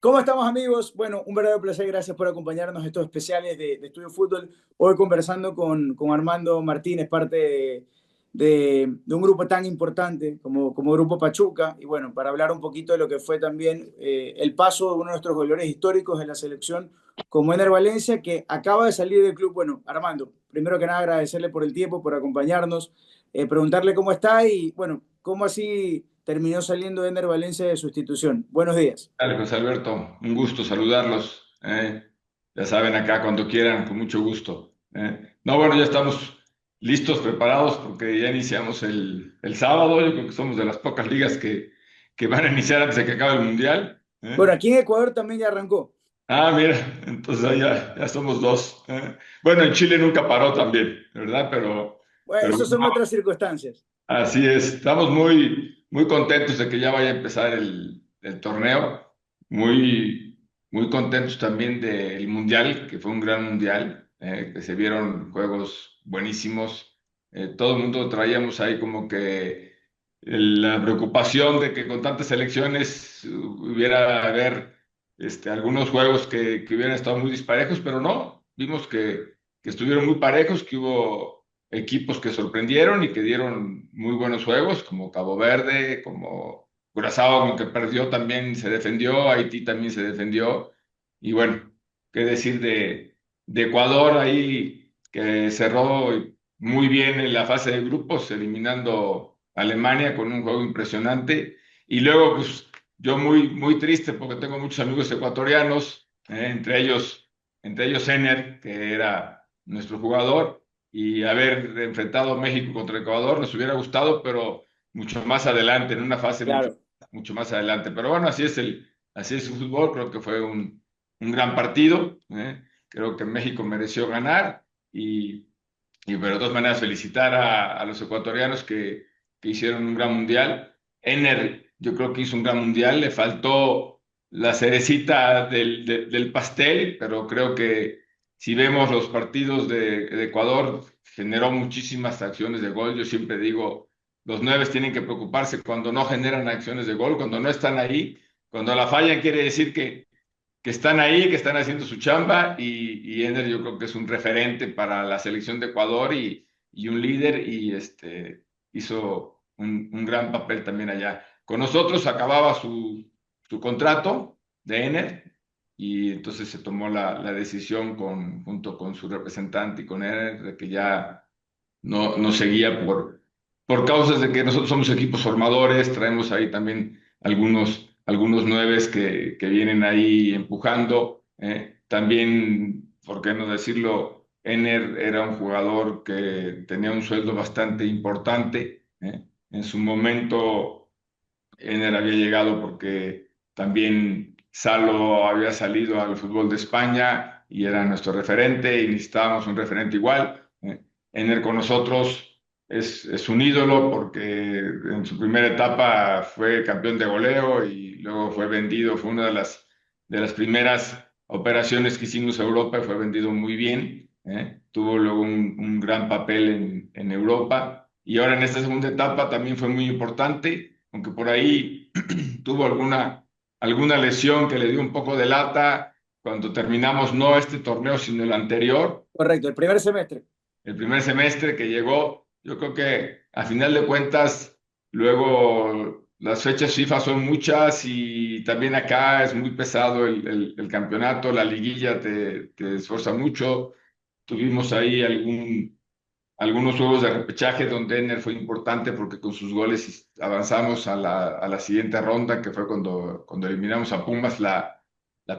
¿Cómo estamos, amigos? Bueno, un verdadero placer. Gracias por acompañarnos en estos especiales de Estudio Fútbol. Hoy conversando con Armando Martínez, parte de un grupo tan importante como Grupo Pachuca. Y bueno, para hablar un poquito de lo que fue también el paso de uno de nuestros goleadores históricos en la selección, como Ener Valencia, que acaba de salir del club. Bueno, Armando, primero que nada agradecerle por el tiempo, por acompañarnos, preguntarle cómo está y bueno, cómo así terminó saliendo Ener Valencia de su institución. Buenos días. Dale, José Alberto, un gusto saludarlos. Ya saben, acá cuando quieran, con mucho gusto. No, bueno, ya estamos listos, preparados, porque ya iniciamos el sábado. Yo creo que somos de las pocas ligas que van a iniciar antes de que acabe el Mundial. Bueno, aquí en Ecuador también ya arrancó. Ah, mira, entonces ahí ya somos dos. Bueno, en Chile nunca paró también, ¿verdad? Bueno, Pero esas son otras circunstancias. así es, estamos muy contentos de que ya vaya a empezar el torneo, muy contentos también del Mundial, que fue un gran Mundial, que se vieron juegos buenísimos. Todo el mundo traíamos ahí como que la preocupación de que con tantas selecciones hubiera haber algunos juegos que hubieran estado muy disparejos, pero no, vimos que estuvieron muy parejos, que hubo equipos que sorprendieron y que dieron muy buenos juegos, como Cabo Verde, como Curazao, aunque perdió también se defendió, Haití también se defendió. Y bueno, qué decir de Ecuador ahí, que cerró muy bien en la fase de grupos, eliminando a Alemania con un juego impresionante. Y luego, pues yo muy triste porque tengo muchos amigos ecuatorianos, entre ellos Ener, que era nuestro jugador, y haber enfrentado a México contra Ecuador nos hubiera gustado, pero mucho más adelante, en una fase Claro. mucho más adelante. Pero bueno, así es el fútbol, creo que fue un gran partido, creo que México mereció ganar pero de todas maneras felicitar a los ecuatorianos que hicieron un gran mundial. Ener, yo creo que hizo un gran mundial, le faltó la cerecita del pastel, pero creo que si vemos los partidos de Ecuador, generó muchísimas acciones de gol. Yo siempre digo, los nueves tienen que preocuparse cuando no generan acciones de gol, cuando no están ahí, cuando la fallan quiere decir que están ahí, que están haciendo su chamba y Ender yo creo que es un referente para la selección de Ecuador y un líder y hizo un gran papel también allá. Con nosotros acababa su contrato de Ener y entonces se tomó la decisión junto con su representante y con Ener de que ya no seguía por causas de que nosotros somos equipos formadores, traemos ahí también algunos nueves que vienen ahí empujando. También, por qué no decirlo, Ener era un jugador que tenía un sueldo bastante importante. En su momento, Ener había llegado porque también Salo había salido al fútbol de España y era nuestro referente y necesitábamos un referente igual. Ener con nosotros es un ídolo porque en su primera etapa fue campeón de goleo y luego fue vendido, fue una de las primeras operaciones que hicimos a Europa y fue vendido muy bien. Tuvo luego un gran papel en Europa y ahora en esta segunda etapa también fue muy importante, aunque por ahí tuvo alguna lesión que le dio un poco de lata cuando terminamos no este torneo, sino el anterior, Correcto, el primer semestre. el primer semestre que llegó. Yo creo que a final de cuentas, luego las fechas FIFA son muchas y también acá es muy pesado el campeonato, la liguilla te esfuerza mucho. Tuvimos ahí algunos juegos de repechaje donde Ener fue importante porque con sus goles avanzamos a la siguiente ronda, que fue cuando eliminamos a Pumas la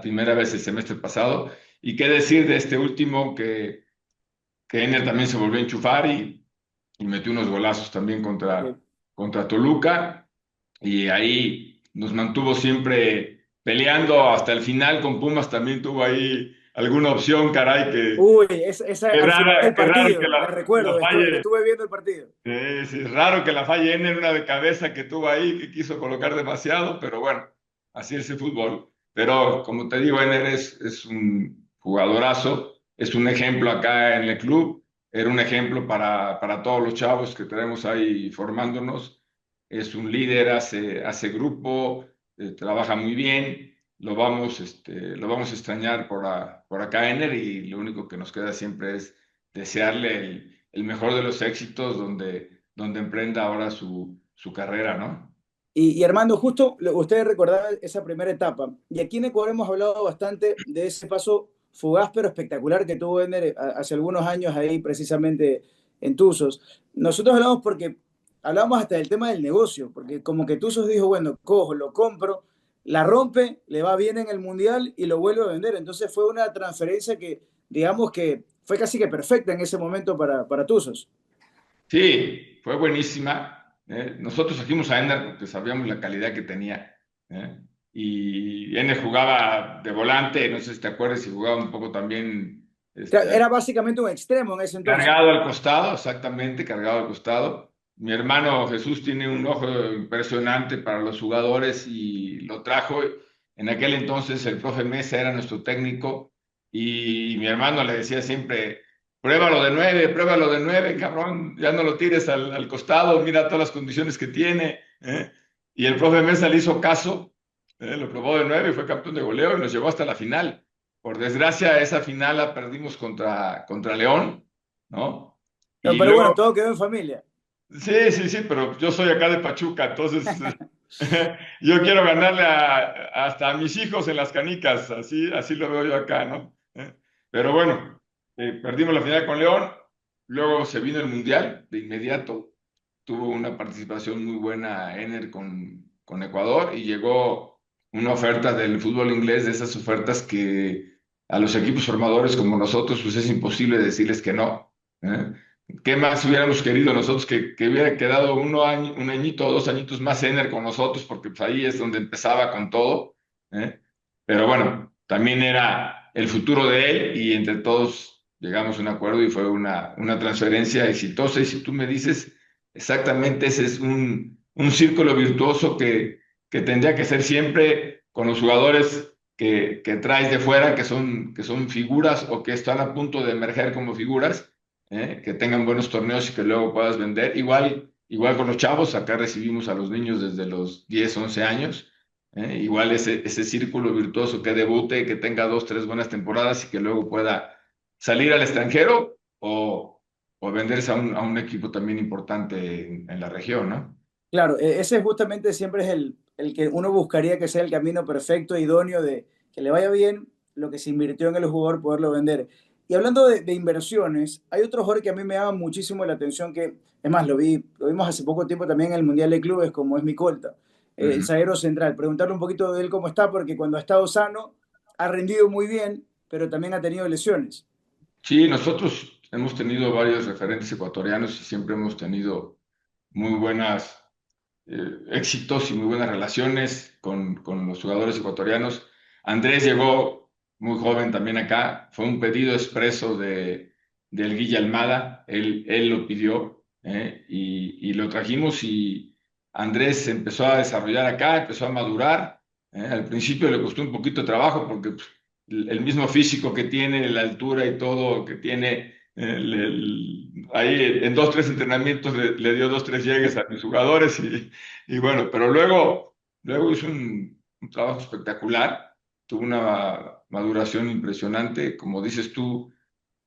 primera vez el semestre pasado. Y qué decir de este último que Ener también se volvió a enchufar y metió unos golazos también Sí. contra Toluca. Y ahí nos mantuvo siempre peleando hasta el final. Con Pumas también tuvo ahí alguna opción, caray, Uy, esa qué al final del raro que partido, me la recuerdo, falle. estuve viendo el partido. Sí, es raro que la falle en una de cabeza que tuvo ahí, que quiso colocar demasiado, pero bueno, así es el fútbol. Pero como te digo, Ener es un jugadorazo, es un ejemplo acá en el club, era un ejemplo para todos los chavos que tenemos ahí formándonos. Es un líder, hace grupo, trabaja muy bien lo vamos a extrañar por acá, Ener, y lo único que nos queda siempre es desearle el mejor de los éxitos donde emprenda ahora su carrera, ¿no? Y Armando, justo ustedes recordaban esa primera etapa. Y aquí en Ecuador hemos hablado bastante de ese paso fugaz pero espectacular que tuvo Ender hace algunos años ahí precisamente en Tuzos. Nosotros hablamos porque hablamos hasta del tema del negocio, porque como que Tuzos dijo, bueno, cojo, lo compro, la rompe, le va bien en el Mundial y lo vuelve a vender. Entonces fue una transferencia que, digamos que fue casi que perfecta en ese momento para Tuzos. Sí, fue buenísima. Nosotros trajimos a Ender porque sabíamos la calidad que tenía. ¿eh? Y Ender jugaba de volante, no sé si te acuerdas, y jugaba un poco también Era básicamente un extremo en ese entonces. cargado al costado, exactamente, cargado al costado. Mi hermano Jesús tiene un ojo impresionante para los jugadores y lo trajo. En aquel entonces el profe Mesa era nuestro técnico y mi hermano le decía siempre, pruébalo de nueve, cabrón, ya no lo tires al costado, mira todas las condiciones que tiene. Y el profe Mesa le hizo caso, lo probó de nueve y fue campeón de goleo y nos llevó hasta la final. Por desgracia, esa final la perdimos contra León, ¿no? Y Pero bueno, luego, todo quedó en familia. sí, sí, sí, pero yo soy acá de Pachuca, entonces yo quiero ganarle hasta a mis hijos en las canicas, así lo veo yo acá, ¿no? Pero bueno, perdimos la final con León, luego se vino el Mundial de inmediato, tuvo una participación muy buena Ener con Ecuador y llegó una oferta del fútbol inglés, de esas ofertas que a los equipos formadores como nosotros, pues es imposible decirles que no. ¿eh? ¿Qué más hubiéramos querido nosotros que hubiera quedado un añito o 2 añitos más Ener con nosotros? Porque pues, ahí es donde empezaba con todo. ¿eh? Pero bueno, también era el futuro de él y entre todos llegamos a un acuerdo y fue una transferencia exitosa. Y si tú me dices, exactamente ese es un círculo virtuoso que tendría que ser siempre con los jugadores que traes de fuera, que son figuras o que están a punto de emerger como figuras que tengan buenos torneos y que luego puedas vender. Igual con los chavos, acá recibimos a los niños desde los 10 11 años. Igual ese círculo virtuoso que debute, que tenga 2, 3 buenas temporadas y que luego pueda salir al extranjero o venderse a un equipo también importante en la región, ¿no? Claro, ese justamente siempre es el que uno buscaría que sea el camino perfecto, idóneo, de que le vaya bien lo que se invirtió en el jugador, poderlo vender. Y hablando de inversiones, hay otro jugador que a mí me llama muchísimo la atención, que es más, lo vimos hace poco tiempo también en el Mundial de Clubes, como es Micolta, el Ujú. zaguero central. Preguntarle un poquito de él cómo está, porque cuando ha estado sano, ha rendido muy bien, pero también ha tenido lesiones. Sí, nosotros hemos tenido varios referentes ecuatorianos y siempre hemos tenido muy buenos éxitos y muy buenas relaciones con los jugadores ecuatorianos. Andrés llegó muy joven también acá, fue un pedido expreso del Guilla Almada, él lo pidió y lo trajimos y Andrés empezó a desarrollar acá, empezó a madurar. Al principio le costó un poquito de trabajo porque pues, el mismo físico que tiene, la altura y todo que tiene, ahí en 2, 3 entrenamientos le dio 2, 3 llegues a mis jugadores y bueno, pero luego hizo un trabajo espectacular, tuvo una maduración impresionante, como dices tú,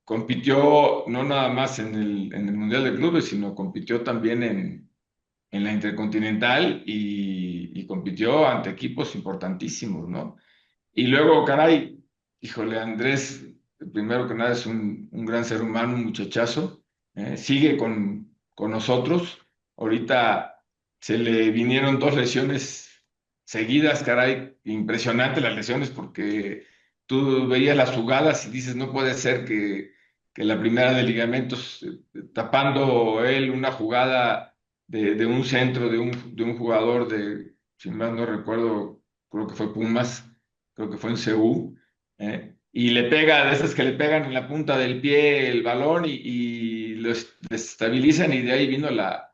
compitió no nada más en el Mundial de Clubes, sino compitió también en la Intercontinental y compitió ante equipos importantísimos, ¿no? Y luego, caray, híjole, Andrés, primero que nada es un gran ser humano, un muchachazo, sigue con nosotros. Ahorita se le vinieron 2 lesiones seguidas, caray, impresionante las lesiones porque tú veías las jugadas y dices, no puede ser que la primera de ligamentos, tapando él una jugada de un centro, de un jugador si mal no recuerdo, creo que fue Pumas, creo que fue en Ceú, y le pega, de esas que le pegan en la punta del pie el balón y lo desestabilizan y de ahí vino la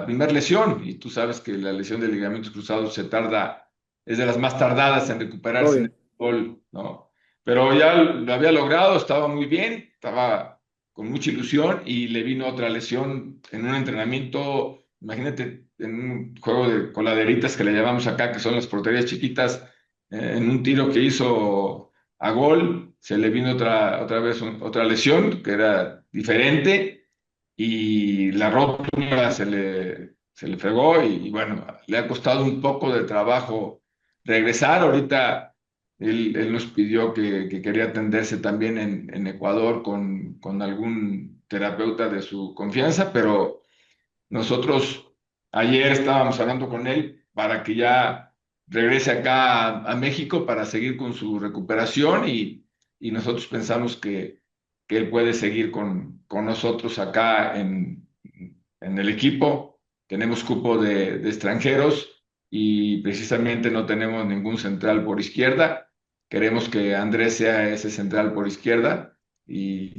primera lesión. Y tú sabes que la lesión de ligamentos cruzados es de las más tardadas en recuperarse en el Obvio. fútbol, ¿no? Pero ya lo había logrado, estaba muy bien, estaba con mucha ilusión y le vino otra lesión en un entrenamiento, imagínate, en un juego de coladeritas que le llamamos acá, que son las porterías chiquitas, en un tiro que hizo a gol, se le vino otra vez otra lesión que era diferente y la rótula se le fregó y bueno, le ha costado un poco de trabajo regresar. Ahorita él nos pidió que quería atenderse también en Ecuador con algún terapeuta de su confianza, pero nosotros ayer estábamos hablando con él para que ya regrese acá a México para seguir con su recuperación y nosotros pensamos que él puede seguir con nosotros acá en el equipo. Tenemos cupo de extranjeros y precisamente no tenemos ningún central por izquierda. Queremos que Andrés sea ese central por izquierda y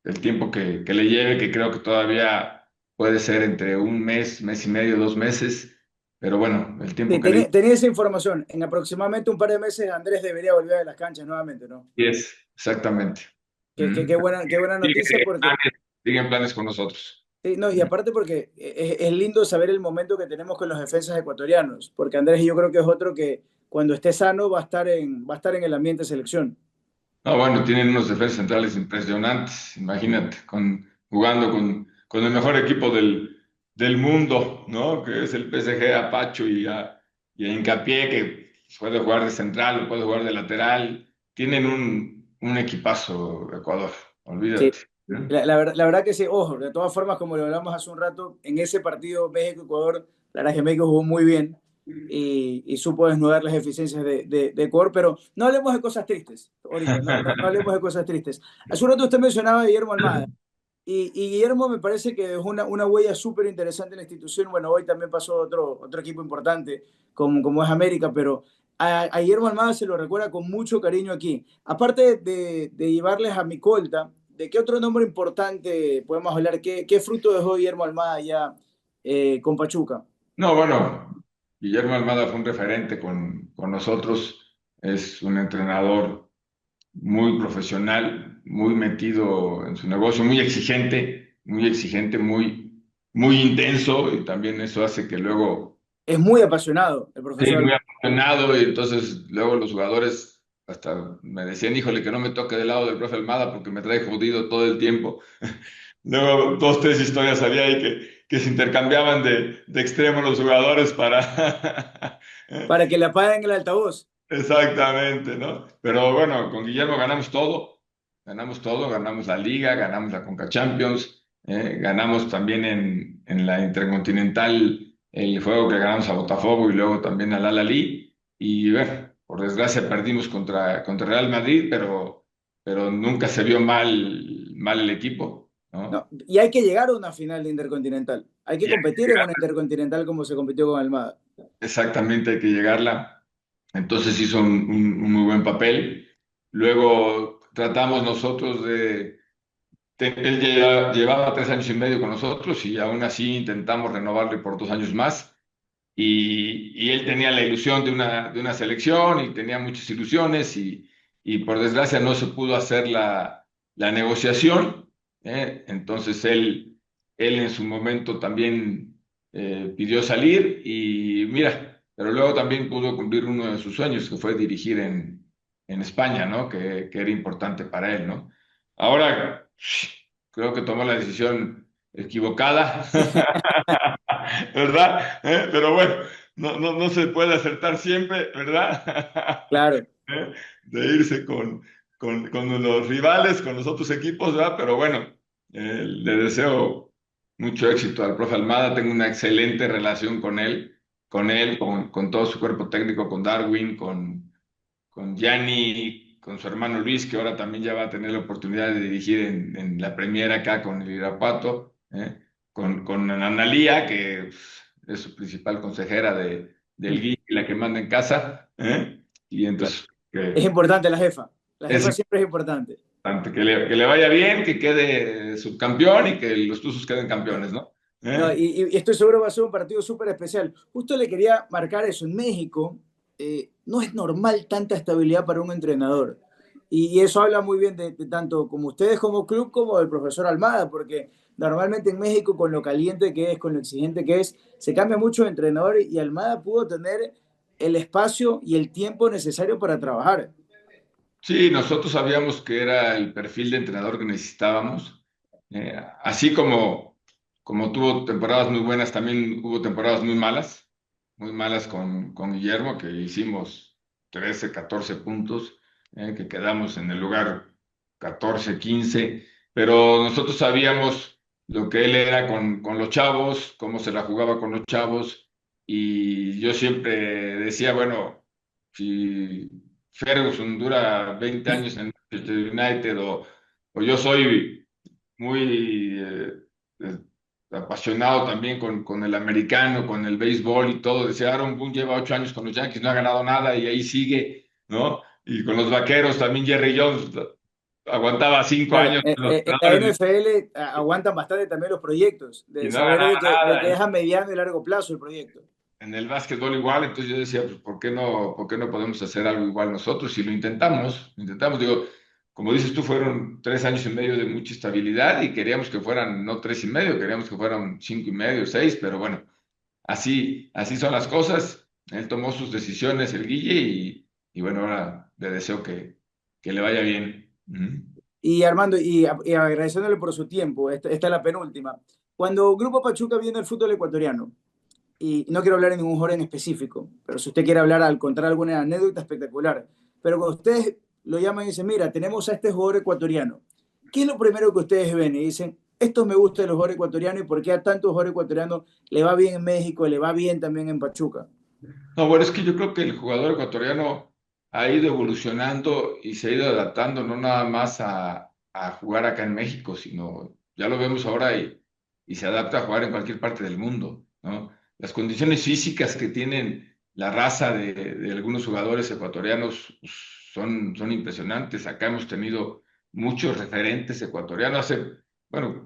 el tiempo que le lleve, que creo que todavía puede ser entre un mes, mes y medio, 2 meses, pero bueno, el tiempo Sí, que le tenía esa información. En aproximadamente un par de meses Andrés debería volver a las canchas nuevamente, ¿no? lleve es exactamente. Qué qué buena noticia porque Siguen planes con nosotros. sí, no, y aparte porque es lindo saber el momento que tenemos con los defensas ecuatorianos, porque Andrés yo creo que es otro que cuando esté sano va a estar en el ambiente de selección. No, bueno, tienen unos defensas centrales impresionantes, imagínate, jugando con el mejor equipo del mundo, ¿no? Que es el PSG, a Pacho y a Hincapié, que puede jugar de central o puede jugar de lateral. Tienen un equipazo, Ecuador, Sí, olvídate. ¿Eh? la verdad que sí, ojo, de todas formas, como lo hablamos hace un rato, en ese partido México-Ecuador, la verdad es que México jugó muy bien y supo desnudar las eficiencias de Ecuador, pero no hablemos de cosas tristes ahorita, no hablemos de cosas tristes. Hace un rato usted mencionaba a Guillermo Almada. Y Guillermo me parece que es una huella súper interesante en la institución. Bueno, hoy también pasó otro equipo importante, como es América, pero a Guillermo Almada se lo recuerda con mucho cariño aquí. Aparte de llevarles a Micolta, ¿de qué otro nombre importante podemos hablar? Qué fruto dejó Guillermo Almada ya con Pachuca? No, bueno, Guillermo Almada fue un referente con nosotros, es un entrenador muy profesional, muy metido en su negocio, muy exigente, muy intenso y también eso hace que luego Es muy apasionado el sí, profesor muy Almada. apasionado y entonces luego los jugadores hasta me decían, híjole, que no me toque del lado del profe Almada porque me trae jodido todo el tiempo. Luego dos, tres historias había ahí que se intercambiaban de extremo los jugadores para... Para que le apaguen el altavoz. Exactamente, ¿no? Pero bueno, con Guillermo ganamos todo, ganamos la Liga, ganamos la Conca Champions, ganamos también en la Intercontinental el juego que ganamos a Botafogo y luego también al Al-Ahly. Y bueno, por desgracia perdimos contra Real Madrid, pero nunca se vio mal el equipo, ¿no? No, y hay que llegar a una final de Intercontinental. Hay que competir en una Intercontinental como se compitió con Almada. Exactamente, hay que llegarla. Entonces hizo un muy buen papel. Luego tratamos nosotros él llevaba 3 años y medio con nosotros y aún así intentamos renovarle por 2 años más. Y él tenía la ilusión de una selección y tenía muchas ilusiones y por desgracia no se pudo hacer la negociación. Entonces él en su momento también pidió salir y mira, pero luego también pudo cumplir uno de sus sueños, que fue dirigir en España, ¿no? Que era importante para él, ¿no? Ahora creo que tomó la decisión equivocada, ¿verdad? Pero bueno, no se puede acertar siempre, ¿verdad? Claro. De irse con los rivales, con los otros equipos, ¿verdad? Pero bueno, le deseo mucho éxito al profe Almada, tengo una excelente relación con todo su cuerpo técnico, con Darwin, con Gianni, con su hermano Luis, que ahora también ya va a tener la oportunidad de dirigir en la Premier acá con el Irapuato, con Analía, que es su principal consejera del GUI, la que manda en casa, y Claro. entonces Es que importante la jefa. La es jefa siempre es importante. importante, que le vaya bien, que quede subcampeón y que los Tuzos queden campeones, ¿no? No, ¿Eh? y estoy seguro va a ser un partido súper especial. Justo le quería marcar eso. En México no es normal tanta estabilidad para un entrenador. Y eso habla muy bien de tanto como ustedes como club como del profesor Almada, porque normalmente en México con lo caliente que es, con lo exigente que es, se cambia mucho de entrenador y Almada pudo tener el espacio y el tiempo necesario para trabajar. Sí, nosotros sabíamos que era el perfil de entrenador que necesitábamos. Así como tuvo temporadas muy buenas, también hubo temporadas muy malas con Guillermo, que hicimos 13, 14 puntos, que quedamos en el lugar 14, 15, pero nosotros sabíamos lo que él era con los chavos, cómo se la jugaba con los chavos, y yo siempre decía, bueno, si Ferguson dura 20 años en Manchester United o yo soy muy eh, apasionado también con el americano, con el béisbol y todo. Decía, Aaron Boone lleva 8 años con los Yankees, no ha ganado nada y ahí sigue, ¿no? Y con los vaqueros también Jerry Jones aguantaba cinco Claro, años en los en la entrenadores NFL aguantan bastante también los proyectos, y de no saber ganaba de nada. que es a mediano y largo plazo el proyecto. En el básquetbol igual, entonces yo decía, pues, por qué no podemos hacer algo igual nosotros? Y lo intentamos, digo, como dices tú, fueron 3 años y medio de mucha estabilidad y queríamos que fueran no 3 y medio, queríamos que fueran 5 y medio, 6, pero bueno, así son las cosas. Él tomó sus decisiones, el Guille, y bueno, ahora le deseo que le vaya bien. Ujú. Y Armando, y agradeciéndole por su tiempo, esta es la penúltima. Cuando Grupo Pachuca viene al fútbol ecuatoriano, y no quiero hablar de ningún jugador en específico, pero si usted quiere hablar al contar alguna anécdota espectacular, pero cuando ustedes lo llaman y dicen, mira, tenemos a este jugador ecuatoriano, ¿qué es lo primero que ustedes ven? Y dicen, esto me gusta de los jugadores ecuatorianos y por qué a tantos jugadores ecuatorianos le va bien en México, le va bien también en Pachuca. No, bueno, es que yo creo que el jugador ecuatoriano ha ido evolucionando y se ha ido adaptando no nada más a jugar acá en México, sino ya lo vemos ahora y se adapta a jugar en cualquier parte del mundo, ¿no? Las condiciones físicas que tienen la raza de algunos jugadores ecuatorianos pues, son impresionantes. Acá hemos tenido muchos referentes ecuatorianos.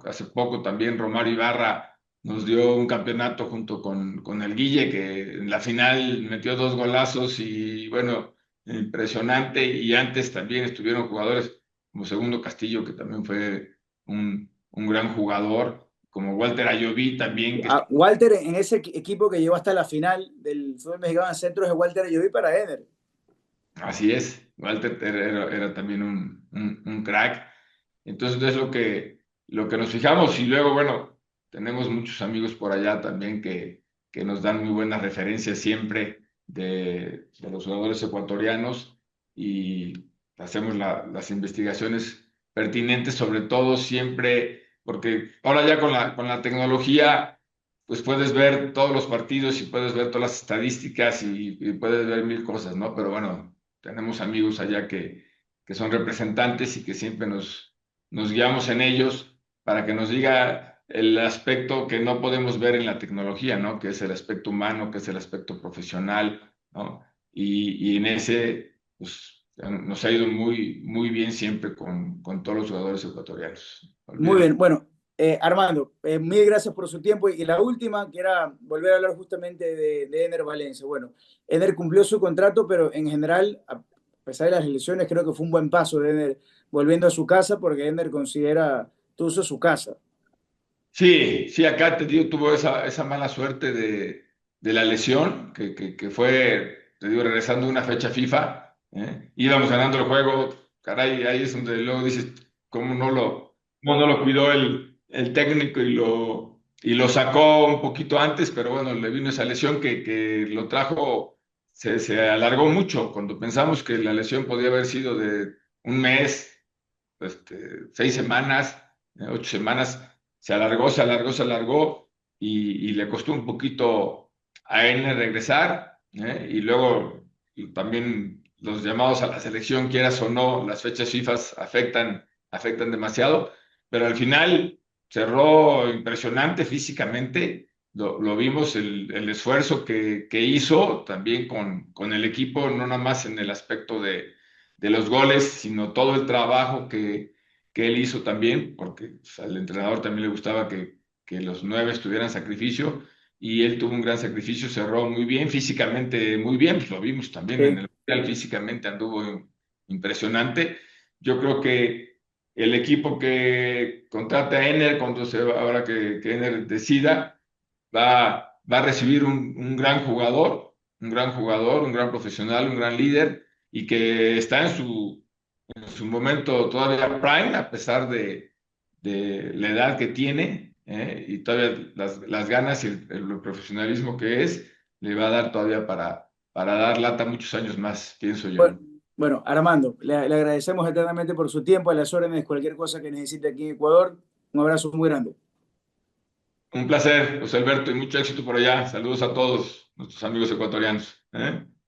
Hace poco también Romario Ibarra nos dio un campeonato junto con el Guille, que en la final metió 2 golazos y bueno, impresionante. Y antes también estuvieron jugadores como Segundo Castillo, que también fue un gran jugador, como Walter Ayoví también, que Walter, en ese equipo que llegó hasta la final del fútbol mexicano en centros, es Walter yo vi para Ener. así es, Walter era también un crack. Entonces es lo que nos fijamos y luego, bueno, tenemos muchos amigos por allá también que nos dan muy buenas referencias siempre de los jugadores ecuatorianos y hacemos las investigaciones pertinentes, sobre todo siempre, porque ahora ya con la tecnología, pues puedes ver todos los partidos y puedes ver todas las estadísticas y puedes ver mil cosas, ¿no? Pero bueno, tenemos amigos allá que son representantes y que siempre nos guiamos en ellos para que nos diga el aspecto que no podemos ver en la tecnología, ¿no? Que es el aspecto humano, que es el aspecto profesional, ¿no? Y en ese, pues, nos ha ido muy, muy bien siempre con todos los jugadores ecuatorianos. Muy Olvídate. bien, bueno, Armando, mil gracias por su tiempo. Y la última, que era volver a hablar justamente de Ener Valencia. Bueno, Ener cumplió su contrato, pero en general, a pesar de las elecciones, creo que fue un buen paso de Ener volviendo a su casa, porque Ener considera Tuzo su casa. Sí, sí, acá te digo, tuvo esa mala suerte de la lesión, que fue, te digo, regresando a una fecha FIFA, ¿eh? Íbamos ganando el juego, caray, ahí es donde luego dices, ¿cómo no lo cuidó el técnico y lo sacó un poquito antes? Pero bueno, le vino esa lesión que lo trajo, se alargó mucho, cuando pensamos que la lesión podía haber sido de un mes, 6 semanas, 8 semanas, se alargó y le costó un poquito a él regresar, ¿eh? Y luego y también los llamados a la selección, quieras o no, las fechas FIFA afectan demasiado, pero al final cerró impresionante físicamente. Lo vimos el esfuerzo que hizo también con el equipo, no nada más en el aspecto de los goles, sino todo el trabajo que él hizo también, porque pues, al entrenador también le gustaba que los 9 tuvieran sacrificio, y él tuvo un gran sacrificio, cerró muy bien, físicamente muy bien, pues lo vimos también en Sí. el Mundial, físicamente anduvo impresionante. Yo creo que el equipo que contrata a Ener, ahora que Ener decida, va a recibir un gran jugador, un gran jugador, un gran profesional, un gran líder y que está en su momento todavía prime, a pesar de la edad que tiene, y todavía las ganas y el profesionalismo que es, le va a dar todavía para dar lata muchos años más, pienso Bueno, yo. bueno, Armando, le agradecemos eternamente por su tiempo, a las órdenes, cualquier cosa que necesite aquí en Ecuador. Un abrazo muy grande. Un placer, José Alberto, y mucho éxito por allá. Saludos a todos nuestros amigos ecuatorianos. ¿Eh?